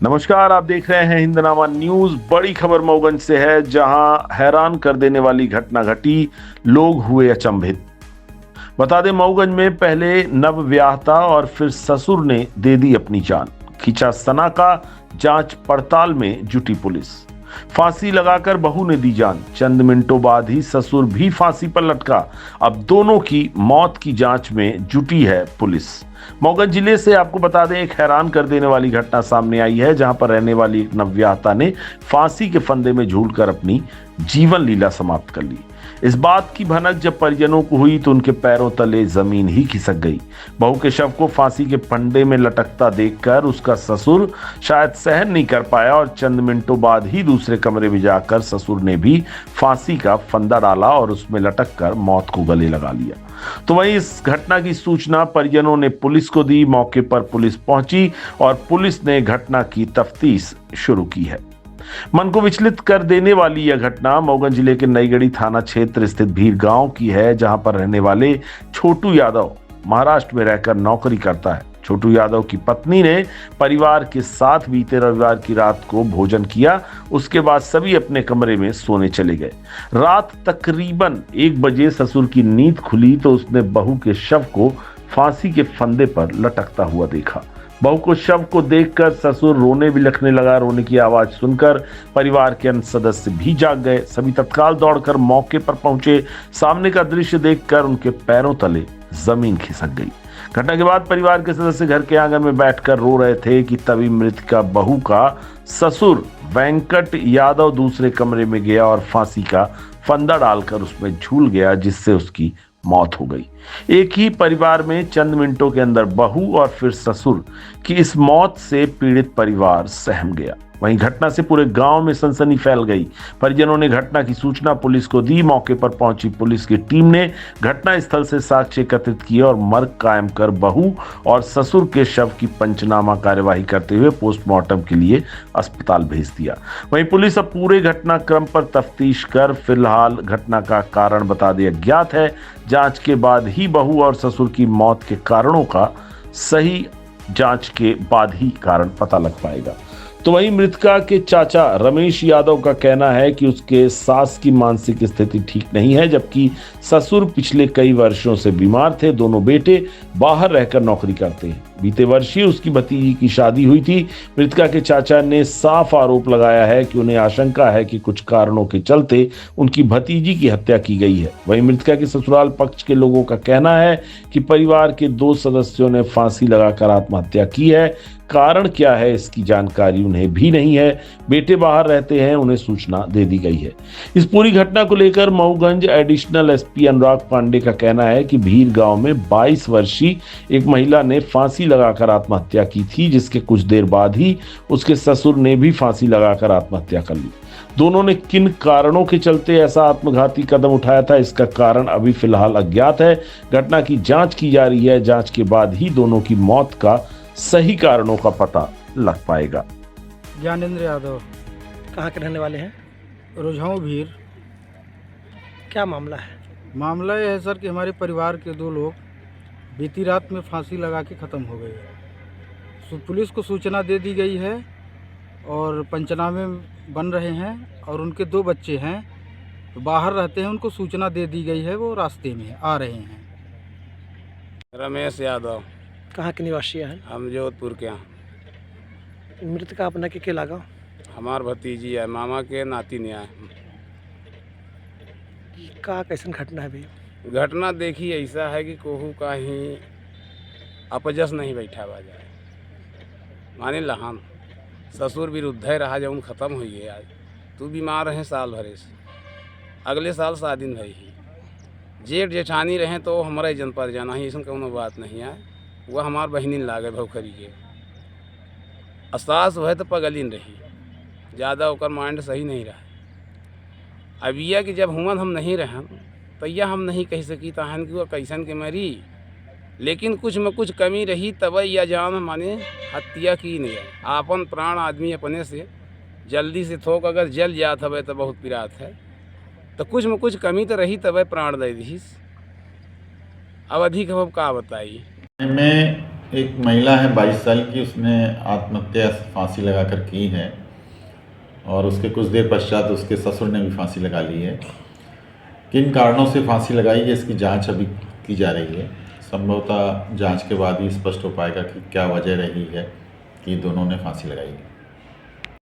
नमस्कार, आप देख रहे हैं हिंदनामा न्यूज। बड़ी खबर मऊगंज से है, जहां हैरान कर देने वाली घटना घटी, लोग हुए अचंभित। बता दें, मऊगंज में पहले नवविवाहिता और फिर ससुर ने दे दी अपनी जान। खींचा सना का, जांच पड़ताल में जुटी पुलिस। फांसी लगाकर बहू ने दी जान, चंद मिनटों बाद ही ससुर भी फांसी पर लटका। अब दोनों की मौत की जांच में जुटी है पुलिस। मऊगंज जिले से आपको बता दें, एक हैरान कर देने वाली घटना सामने आई है, जहां पर रहने वाली एक नवविवाहिता ने फांसी के फंदे में झूलकर अपनी जीवन लीला समाप्त कर ली। इस बात की भनक जब परिजनों को हुई तो उनके पैरों तले जमीन ही खिसक गई। बहू के शव को फांसी के फंदे में लटकता देखकर उसका ससुर शायद सहन नहीं कर पाया और चंद मिनटों बाद ही दूसरे कमरे में जाकर ससुर ने भी फांसी का फंदा डाला और उसमें लटककर मौत को गले लगा लिया। तो वहीं इस घटना की सूचना परिजनों ने पुलिस को दी। मौके पर पुलिस पहुंची और पुलिस ने घटना की तफ्तीश शुरू की है। मन को विचलित कर देने वाली यह घटना मऊगंज जिले के नईगढ़ी थाना क्षेत्र स्थित भीर गांव की है, जहां पर रहने वाले छोटू यादव महाराष्ट्र में रहकर नौकरी करता है। छोटू यादव की पत्नी ने परिवार के साथ बीते रविवार की रात को भोजन किया। उसके बाद सभी अपने कमरे में सोने चले गए। रात तकरीबन 1 बजे ससुर की नींद खुली तो उसने बहू के शव को फांसी के फंदे पर लटकता हुआ देखा। बहू को शव को देखकर ससुर रोने बिलखने लगा। रोने की आवाज सुनकर परिवार के अन्य सदस्य भी जाग गए। सभी तत्काल दौड़कर मौके पर पहुंचे। सामने का दृश्य देखकर उनके पैरों तले जमीन खिसक गई। घटना के बाद परिवार के सदस्य घर के आंगन में बैठकर रो रहे थे कि तभी मृतका बहू का ससुर वेंकट यादव दूसरे कमरे में गया और फांसी का फंदा डालकर उसमें झूल गया, जिससे उसकी मौत हो गई। एक ही परिवार में चंद मिनटों के अंदर बहू और फिर ससुर की इस मौत से पीड़ित परिवार सहम गया। वहीं घटना से पूरे गांव में सनसनी फैल गई। परिजनों ने घटना की सूचना पुलिस को दी। मौके पर पहुंची पुलिस की टीम ने घटना स्थल से साक्ष्य एकत्रित किए और मर्ग कायम कर बहू और ससुर के शव की पंचनामा कार्यवाही करते हुए पोस्टमार्टम के लिए अस्पताल भेज दिया। वहीं पुलिस अब पूरे घटनाक्रम पर तफ्तीश कर फिलहाल घटना का कारण बता दिया अज्ञात है। जांच के बाद ही बहू और ससुर की मौत के कारणों का सही जांच के बाद ही कारण पता लग पाएगा। तो वहीं मृतका के चाचा रमेश यादव का कहना है कि उसके सास की मानसिक स्थिति ठीक नहीं है, जबकि ससुर पिछले कई वर्षों से बीमार थे। दोनों बेटे बाहर रहकर नौकरी करते हैं। बीते वर्ष ही उसकी भतीजी की शादी हुई थी। मृतका के चाचा ने साफ आरोप लगाया है कि उन्हें आशंका है कि कुछ कारणों के चलते उनकी भतीजी की हत्या की गई है। वहीं मृतका के ससुराल पक्ष के लोगों का कहना है कि परिवार के 2 सदस्यों ने फांसी लगाकर आत्महत्या की है। कारण क्या है इसकी जानकारी उन्हें भी नहीं है। बेटे बाहर रहते हैं, उन्हें सूचना दे दी गई है। इस पूरी घटना को लेकर मऊगंज एडिशनल एसपी अनुराग पांडे का कहना है कि भीर गांव में 22 वर्षीय एक महिला ने फांसी लगाकर आत्महत्या की थी, जिसके कुछ देर बाद ही उसके ससुर ने भी फांसी लगाकर आत्महत्या कर ली। दोनों ने किन कारणों के चलते ऐसा आत्मघाती कदम उठाया था, इसका कारण अभी फिलहाल अज्ञात है। घटना की जांच की जा रही है। जांच के बाद ही दोनों की मौत का सही कारणों का पता लग पाएगा। ज्ञानेंद्र यादव। कहाँ के रहने वाले हैं? रुझाऊ भीर। क्या मामला है? मामला यह है सर कि हमारे परिवार के 2 लोग बीती रात में फांसी लगा के ख़त्म हो गए। पुलिस को सूचना दे दी गई है और पंचनामे बन रहे हैं और उनके 2 बच्चे हैं, तो बाहर रहते हैं, उनको सूचना दे दी गई है, वो रास्ते में आ रहे हैं। रमेश यादव। कहाँ के निवासी हैं? हम जोधपुर के हैं। मृतका अपना के लगा? हमार भतीजी है, मामा के नाती ने आए। का कैसन घटना है भैया? घटना देखी ऐसा है कि कोहू का ही अपजस नहीं बैठा हुआ जाए। माने लहान ससुर विरुद्ध है रहा, जब ख़त्म हुई है। आज तू बीमार रहे साल भरे से, अगले साल शादी भई ही। जेठ जेठानी रहे तो हमारे जन पर जाना ही, इसमें कोनो बात नहीं है। वह हमार बहनी लागे भौखरी के असास हुए तो पगलिन रही, ज़्यादा होकर माइंड सही नहीं रहा। अब यह कि जब हुमन हम नहीं रहें तो यह हम नहीं कह सकी तहन कि वह कैसन के मरी, लेकिन कुछ में कुछ कमी रही तब यह जान माने हत्या की नहीं है। आपन प्राण आदमी अपने से जल्दी से थोक अगर जल जात हवे तो बहुत पिरात है, तो कुछ में कुछ कमी तो रही तब प्राण दे दीस। अब अधिक हम का बताई। में एक महिला है 22 साल की, उसने आत्महत्या फांसी लगाकर की है और उसके कुछ देर पश्चात उसके ससुर ने भी फांसी लगा ली है। किन कारणों से फांसी लगाई है इसकी जांच अभी की जा रही है। संभवतः जांच के बाद ही स्पष्ट हो पाएगा कि क्या वजह रही है कि दोनों ने फांसी लगाई है।